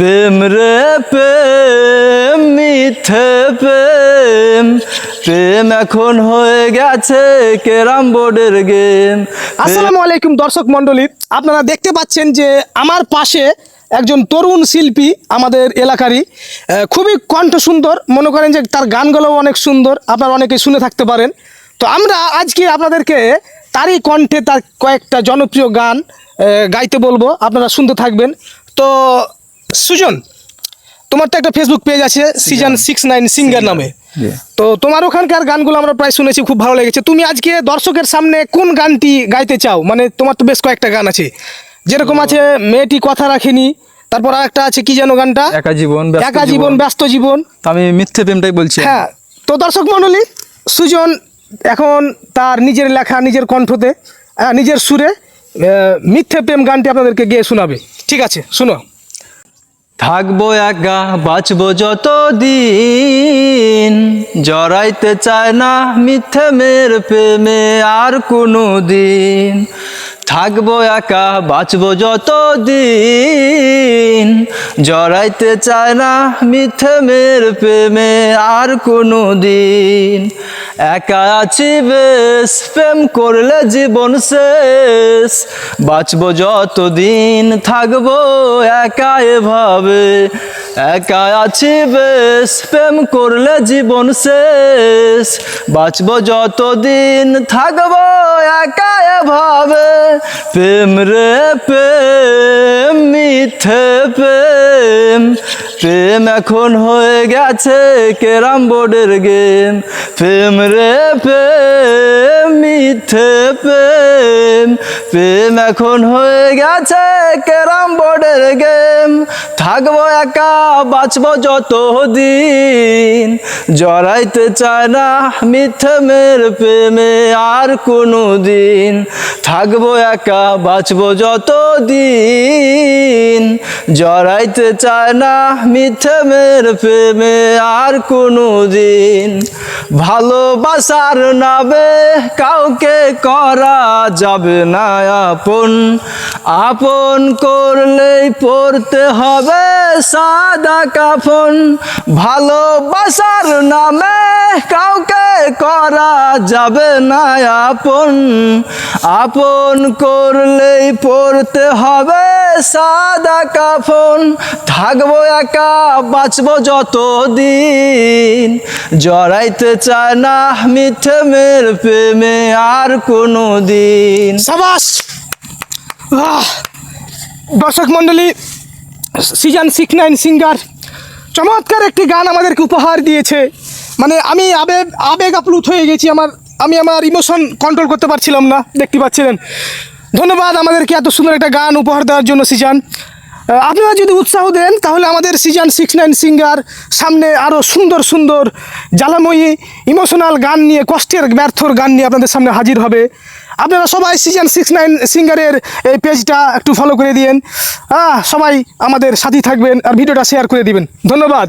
প্রেম রে প্রেম মিথ্যে প্রেম প্রেম এখন হয়ে গেছে ক্যারাম বোর্ডের গেম। আসসালামু আলাইকুম দর্শক মণ্ডলী, আপনারা দেখতে পাচ্ছেন যে আমার পাশে একজন তরুণ শিল্পী আমাদের এলাকারই, খুবই কণ্ঠ সুন্দর। মনে করেন যে তার গানগুলোও অনেক সুন্দর, আপনারা অনেকে শুনে থাকতে পারেন। তো আমরা আজকে আপনাদেরকে তারই কণ্ঠে তার কয়েকটা জনপ্রিয় গান গাইতে বলবো, আপনারা শুনতে থাকবেন। তো সুজন, তোমার তো একটা ফেসবুক পেজ আছে সিজন 69 সিঙ্গার নামে। তো তোমার ওখানকার গানগুলো আমরা প্রায় শুনেছি, খুব ভালো লেগেছে। তুমি আজকে দর্শকের সামনে কোন গানটি গাইতে চাও? মানে তোমার তো বেশ কয়েকটা গান আছে, যেরকম আছে মেয়েটি কথা রাখেনি, তারপর আরেকটা আছে কি যেন গানটা, একা জীবন একা জীবন ব্যস্ত জীবন। তো আমি মিথ্যে প্রেমটাই বলছি। হ্যাঁ, তো দর্শক মণ্ডলী, সুজন এখন তার নিজের লেখা, নিজের কণ্ঠতে, নিজের সুরে মিথ্যে প্রেম গানটি আপনাদেরকে গিয়ে শোনাবে। ঠিক আছে, শুনো। থাকবো একা বাঁচবো যতদিন, জড়াইতে চায় না মিথ্যে মেয়ের প্রেমে আর কোনো দিন। থাকবো একা বাঁচবো যতদিন, জড়াইতে চায় না মিথ্যে মেয়ের প্রেমে আর কোনো দিন। একা আছি বেশ, প্রেম করলে জীবন শেষ। বাঁচবো যতদিন থাকবো একা এভাবে। একা আছি বেশ, প্রেম করলে জীবন শেষ। বাঁচবো যতদিন থাকবো একা এভাবে। প্রেম রে প্রেম মিথ্যে প্রেম প্রেম এখন হয়ে গেছে ক্যারাম বোর্ডের গেম। প্রেম রে প্রেম মিথ্যে প্রেম প্রেম এখন হয়ে গেছে ক্যারাম বোর্ডের গেম। থাকবো একা বাঁচবো যতদিন, জড়াইতে চায় না মিথ্যে মেয়ের প্রেমে আর কোনো দিন। থাকবো একা বাঁচবো যতদিন, জড়াইতে চায় না মিথ্যে মেয়ের প্রেমে আর কোনো দিন। ভালোবাসার নামে কাউকে করা যাবে না আপন। আপন করলেই পড়তে হবে সাদা কাফন। ভালোবাসার নামে কাউকে করা যাবে না আপন। আপন করলেই পড়তে হবে সাদা কাফন। থাকবো একা বাঁচবো যতদিন, জড়াইতে চায় না মিথ্যে মেয়ের প্রেমে আর কোনো দিন। সাবাস! দর্শক মণ্ডলী, সিজন 69 সিঙ্গার চমৎকার একটি গান আমাদেরকে উপহার দিয়েছে। মানে আমি আবেগ আপ্লুত হয়ে গেছি। আমি আমার ইমোশন কন্ট্রোল করতে পারছিলাম না, দেখতে পাচ্ছিলেন। ধন্যবাদ আমাদেরকে এত সুন্দর একটা গান উপহার দেওয়ার জন্য সিজন। আপনারা যদি উৎসাহ দেন তাহলে আমাদের সিজন 69 সিঙ্গার সামনে আরও সুন্দর সুন্দর জ্বালাময়ী ইমোশনাল গান নিয়ে, কষ্টের ব্যর্থর গান নিয়ে আপনাদের সামনে হাজির হবে। আপনারা সবাই সিজন 69 সিঙ্গারের এই পেজটা একটু ফলো করে দিন। সবাই আমাদের সাথী থাকবেন আর ভিডিওটা শেয়ার করে দিবেন। ধন্যবাদ।